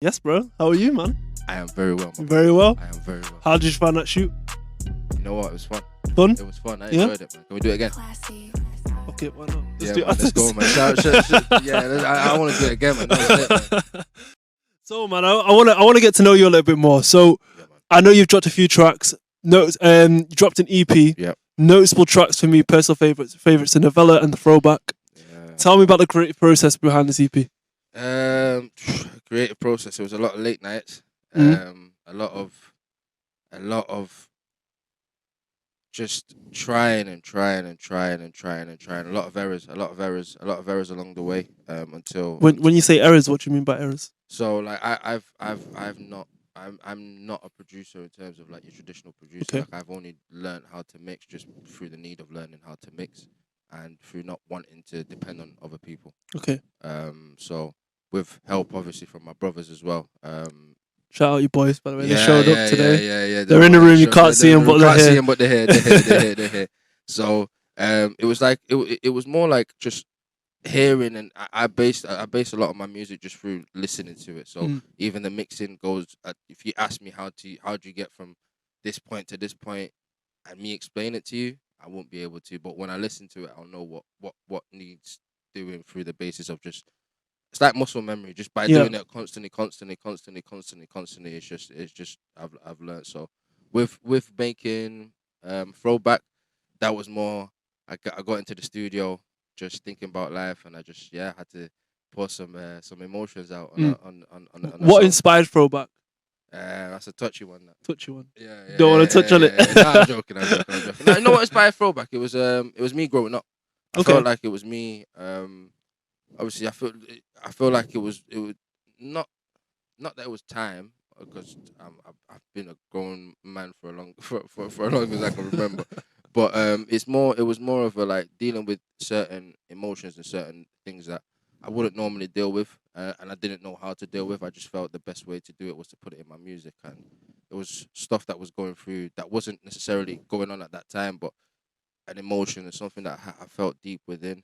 Yes, bro. How are you, man? I am very well, my brother. Very well. I am very well. How did you find that shoot? You know what? It was fun. Fun? It was fun. I Yeah? enjoyed it, man. Can we do it again? Okay, why not? Yeah, do it man, let's go, man. I want to do it again, man. That was it, man. So, man, I want to get to know you a little bit more. So, Yeah, man. I know you've dropped a few tracks. You dropped an EP. Yep. Noticeable tracks for me, personal favorites, the novella and the throwback. Yeah. Tell me about the creative process behind this EP. Creative process. It was a lot of late nights. Mhm. A lot of just trying. A lot of errors along the way. Until When you say errors, what do you mean by errors? So like I'm not a producer in terms of like your traditional producer. Okay. Like I've only learned how to mix just through the need of learning how to mix and through not wanting to depend on other people. Okay. So with help obviously from my brothers as well. Shout out you boys, by the way. They Yeah, showed yeah, up today. Yeah. They're in the room. You can't see them, but they're can't here. see them, but they're here. So it was like it was more like just hearing, and I based a lot of my music just through listening to it. So even the mixing goes. If you ask me how do you get from this point to this point, and me explain it to you, I won't be able to. But when I listen to it, I'll know what needs doing through the basis of just. It's like muscle memory, just by doing it constantly. It's just I've learned. So with making throwback, that was more. I got into the studio just thinking about life, and I just had to pour some emotions out on a What song. inspired throwback? That's a touchy one. That. Touchy one. Yeah. Don't want to touch on it. Nah, I'm joking. No, you know what inspired throwback? It was me growing up. I Okay. felt like it was me. Obviously, I feel like it was not that it was time because I've been a grown man for a long for as long as I can remember. But it was more of a like dealing with certain emotions and certain things that I wouldn't normally deal with, and I didn't know how to deal with. I just felt the best way to do it was to put it in my music, and it was stuff that was going through that wasn't necessarily going on at that time, but an emotion and something that I felt deep within.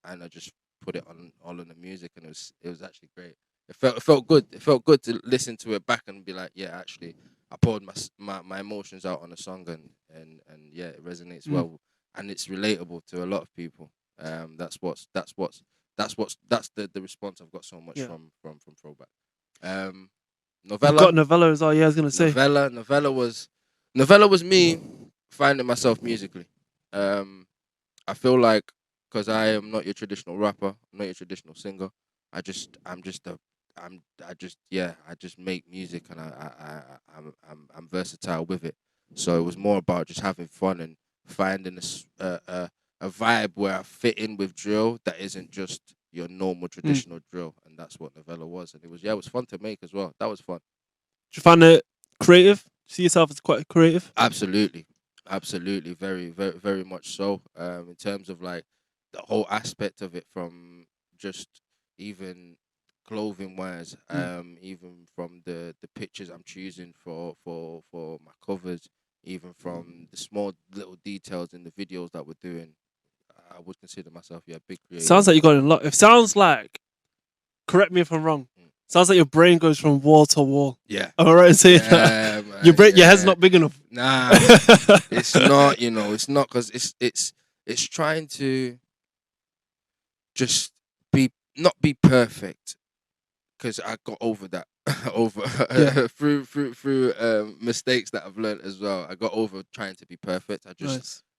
And I just put it on all in the music, and it was actually great. It felt good. It felt good to listen to it back and be like, yeah, actually, I poured my emotions out on a song, and yeah, it resonates well, and it's relatable to a lot of people. That's the response I've got so much from throwback. You've Novella. got novella as well. Yeah, I was gonna say. Novella was me finding myself musically. I feel like because I am not your traditional rapper, I'm not your traditional singer. I just make music, and I'm versatile with it. So it was more about just having fun and finding a vibe where I fit in with drill that isn't just your normal traditional drill, and that's what Novella was. And it was fun to make as well. That was fun. Do you find it creative? See yourself as quite creative? Absolutely, very, very, very much so. In terms of like the whole aspect of it, from just even clothing wise, even from the pictures I'm choosing for my covers, even from the small little details in the videos that we're doing, I would consider myself a big creator. Sounds like you got a lot. It sounds like, correct me if I'm wrong. Sounds like your brain goes from wall to wall. Yeah. Am I right in saying that? Man, Your head's not big enough. Nah, it's not. It's not, because it's trying to just not be perfect, because I got over that through mistakes that I've learned as well. I got over trying to be perfect. I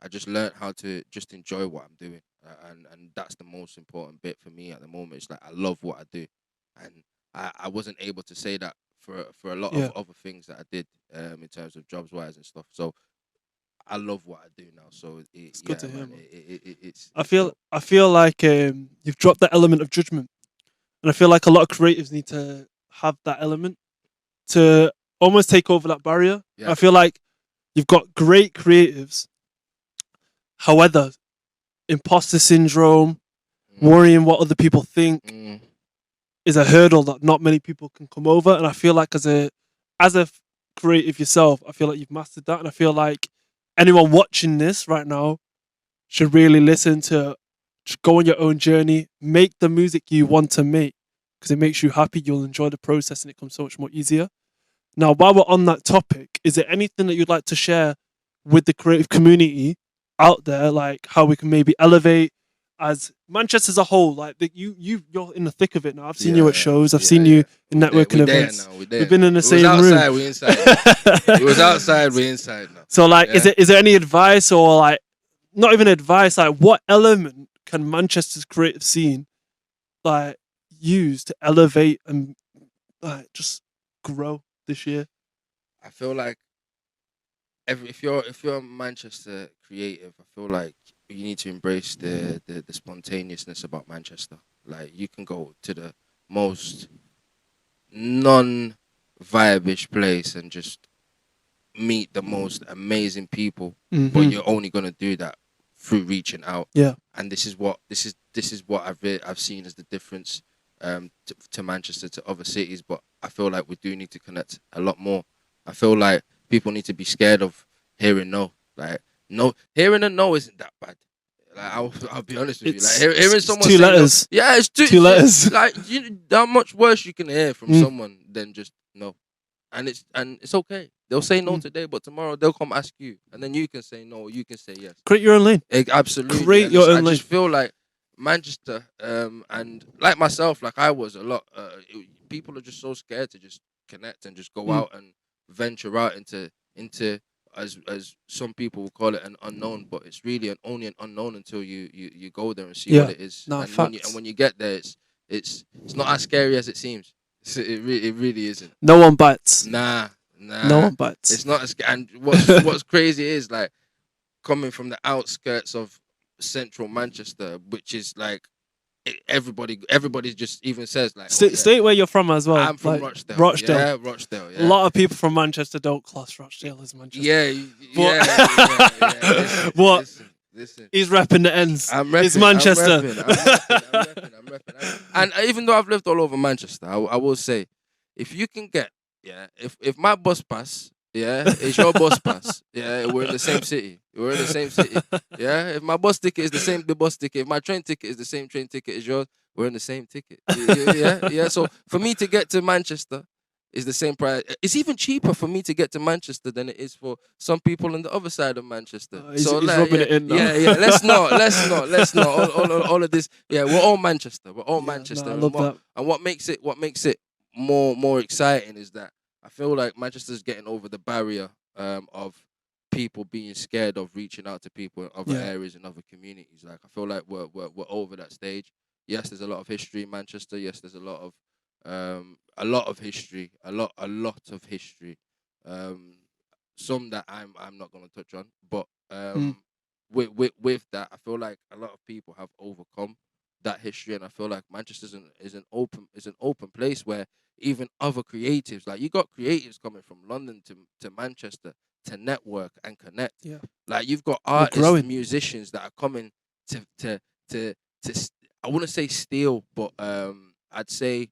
just learned how to just enjoy what I'm doing, and that's the most important bit for me at the moment. It's like I love what I do, and I wasn't able to say that for a lot of other things that I did in terms of jobs wise and stuff. So I love what I do now. So It's good to hear, man. It's I feel like you've dropped that element of judgment, and I feel like a lot of creatives need to have that element to almost take over that barrier. Yeah. I feel like you've got great creatives, however, imposter syndrome, worrying what other people think is a hurdle that not many people can come over. And I feel like as a creative yourself, I feel like you've mastered that, and I feel like anyone watching this right now should really listen to just go on your own journey, make the music you want to make, because it makes you happy. You'll enjoy the process, and it comes so much more easier. Now, while we're on that topic, is there anything that you'd like to share with the creative community out there, like how we can maybe elevate as Manchester as a whole? Like you're in the thick of it now. I've seen you at shows. I've seen you in networking events. We've been in the same room. Outside, we inside. It was outside, we inside now. So, like, is there any advice, or like, not even advice? Like, what element can Manchester's creative scene like use to elevate and like just grow this year? I feel like if you're a Manchester creative, I feel like you need to embrace the spontaneousness about Manchester. Like, you can go to the most non-vibish place and just meet the most amazing people, but you're only gonna do that through reaching out. Yeah. And this is what I've seen as the difference to Manchester, to other cities. But I feel like we do need to connect a lot more. I feel like people need to be scared of hearing no. Like, no, hearing a no isn't that bad. Like, I'll be honest with you. Like, hearing someone 2 say letters. No, yeah, it's 2 letters. Like, how much worse you can hear from someone than just no. And it's okay. They'll say no today, but tomorrow they'll come ask you, and then you can say no, or you can say yes. Create your own lane. Absolutely. Create your own lane. I just feel like Manchester, and like myself, like I was a lot. People are just so scared to just connect and just go out and venture out into as some people will call it, an unknown, but it's really only an unknown until you go there and see what it is. No, and when you get there, it's not as scary as it seems. It really isn't. No one bites. Nah. No one bites. It's not as, and what's crazy is, like, coming from the outskirts of central Manchester, which is like everybody just even says like, state where you're from as well. I'm from like, Rochdale. Yeah, Rochdale. Yeah. A lot of people from Manchester don't class Rochdale as Manchester. Yeah. Listen. He's repping the ends. I'm repping. It's Manchester. I'm repping. And even though I've lived all over Manchester, I will say, if you can get, if my bus pass, it's your bus pass, we're in the same city. Yeah, if my bus ticket is the same bus ticket, if my train ticket is the same train ticket as yours, we're in the same ticket. Yeah. So for me to get to Manchester is the same price. It's even cheaper for me to get to Manchester than it is for some people on the other side of Manchester. He's rubbing it in now. Yeah. Let's not. All of this. Yeah, we're all Manchester. No, I love that. And what makes it more exciting is that I feel like Manchester's getting over the barrier of people being scared of reaching out to people in other areas and other communities. Like, I feel like we're over that stage. Yes, there's a lot of history in Manchester. Yes, there's a lot of history. Some that I'm not gonna touch on, but with that, I feel like a lot of people have overcome that history, and I feel like Manchester is an open place where even other creatives, like, you got creatives coming from London to Manchester to network and connect. Yeah. Like, you've got artists, musicians that are coming to I wouldn't say steal, but I'd say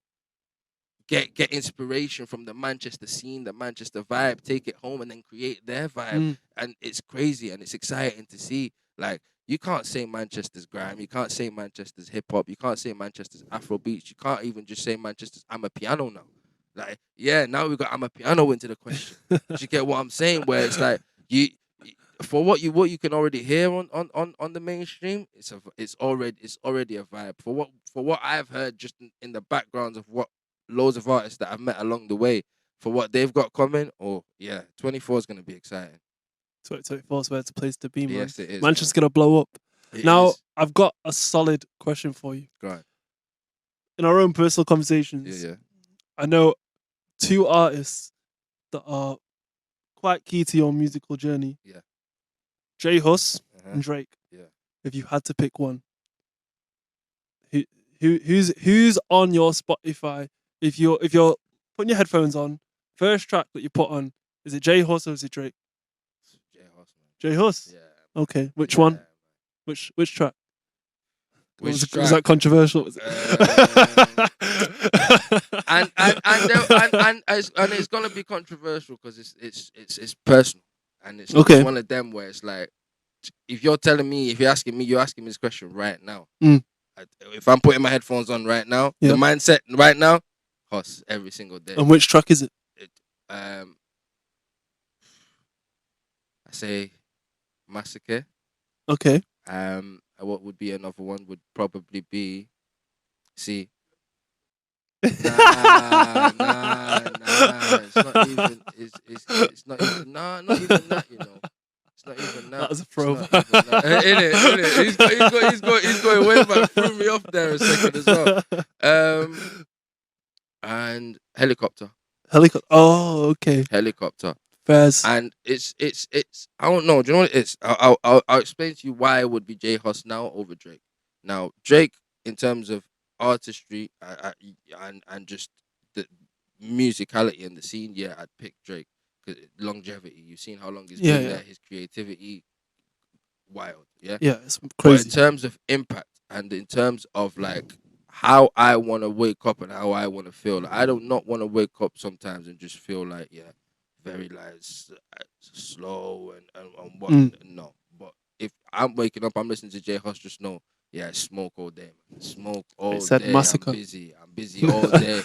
get inspiration from the Manchester scene, the Manchester vibe, take it home and then create their vibe. And it's crazy and it's exciting to see. Like, you can't say Manchester's grime, you can't say Manchester's hip hop, you can't say Manchester's Afro beats, you can't even just say Manchester's I'm a piano now. Like, now we got I'm a piano into the question. Do you get what I'm saying? Where it's like, for what you can already hear on the mainstream, it's already a vibe. For what I've heard just in the backgrounds of what loads of artists that I've met along the way, for what they've got coming, 24 is gonna be exciting. 2024 is where it's a place to be, man. Yes, it is. Manchester's gonna blow up. I've got a solid question for you. Go on. In our own personal conversations, I know 2 artists that are quite key to your musical journey. Yeah. J Hus and Drake. Yeah. If you had to pick one, who's on your Spotify? If you're putting your headphones on, first track that you put on, is it J Hus or is it Drake? J Hus, man. J Hus? Yeah. Okay. Which one? Which track? Was that controversial? And it's gonna be controversial because it's personal, and it's one of them where it's like, if you're asking me this question right now, if I'm putting my headphones on right now, Yeah. the mindset right now, Hoss every single day. And which track is it? I say Massacre. Okay. What would be another one? Would probably be see. Nah. It's not even. It's not even. Nah, not even that. You know. It's not even that. That was a throw. Innit? He's going way back. Threw me off there a second as well. And helicopter. Oh, okay. Helicopter. Fairs. And it's. I don't know. Do you know what it is? I'll explain to you why it would be J Hus now over Drake. Now Drake, in terms of artistry and just the musicality and the scene, yeah, I'd pick Drake. Cause longevity. You've seen how long he's been there. His creativity, wild. Yeah. Yeah, it's crazy. But in terms of impact and in terms of like how I want to wake up and how I want to feel, like, I don't not want to wake up sometimes and just feel like very like slow and what. No, but if I'm waking up, I'm listening to J Hus. Just know, smoke all day, man. Smoke all day. Massacre. I'm busy all day.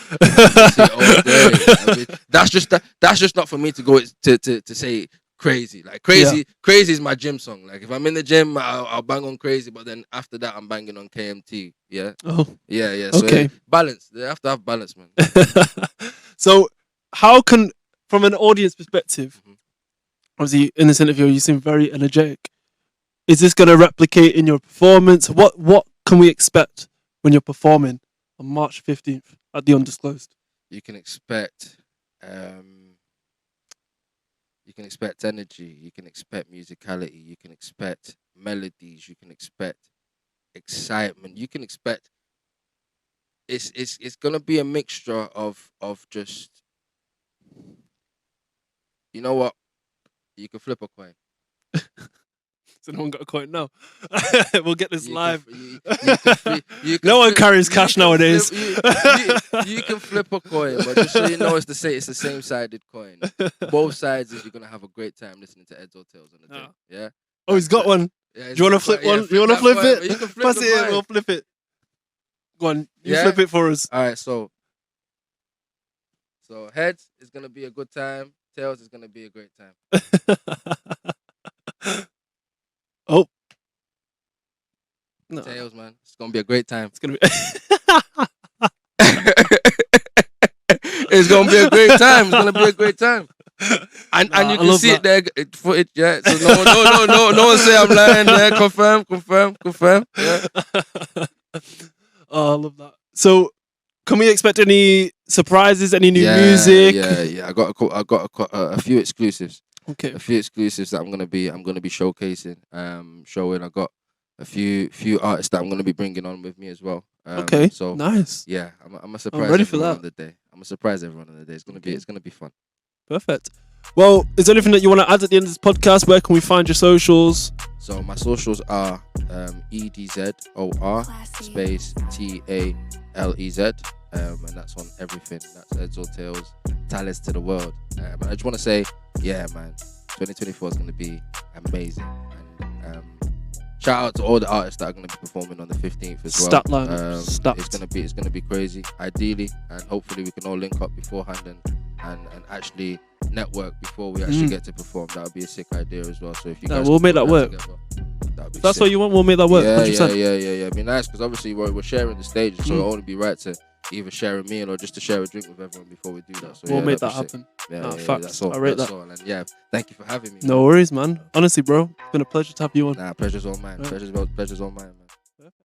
All day. That's just not for me to go to say crazy. Like crazy is my gym song. Like if I'm in the gym, I'll bang on crazy, but then after that I'm banging on KMT. Yeah. Oh. Yeah. So okay. Balance. They have to have balance, man. So how can, from an audience perspective, obviously in this interview you seem very energetic. Is this going to replicate in your performance? What can we expect when you're performing on March 15th at the Undisclosed? You can expect energy. You can expect musicality. You can expect melodies. You can expect excitement. You can expect it's gonna be a mixture of just, you know what? You can flip a coin. So no one got a coin now. We'll get this live. No one carries cash nowadays. You can flip a coin, but just so you know, it's the same sided coin. Both sides is you're gonna have a great time listening to Edzor Talez on the day. Yeah. Oh, he's got one. Yeah, do you want to flip one? You want to flip it? You can flip Pass it in. We'll flip it. Go on. You flip it for us. All right. So heads is gonna be a good time. Tails is gonna be a great time. Oh. No. Tails, man. It's gonna be a great time. It's gonna be. It's gonna be a great time. It's gonna be a great time. And you can see it there, footage. Yeah. So no one say I'm lying. Yeah. Confirm. Yeah. Oh, I love that. So, can we expect any surprises? Any new music? Yeah. I got a few exclusives. Okay. A few exclusives that I'm gonna be showcasing, showing. I got a few artists that I'm gonna be bringing on with me as well. Okay. So nice. Yeah, I'm gonna surprise ready for that. on the day. I'm gonna surprise everyone on the day. It's gonna be fun. Perfect. Well, is there anything that you want to add at the end of this podcast? Where can we find your socials? So my socials are EDZOR space TALEZ. And that's on everything. That's Edzor Talez to the world. And I just want to say, yeah, man, 2024 is going to be amazing. And shout out to all the artists that are going to be performing on the 15th as well. It's going to be crazy. Ideally, and hopefully we can all link up beforehand and actually network before we actually get to perform. That would be a sick idea as well. So if you guys we'll make that work. That's what you want. We'll make that work. Yeah. It'd be nice because obviously we're sharing the stage, so it'll only be right to either share a meal or just to share a drink with everyone before we do that. So we'll make that happen. Facts. That's all. I rate that. And yeah, thank you for having me. No worries, man. Honestly, bro, it's been a pleasure to have you on. Nah, pleasure's all mine. Pleasure's all mine, man.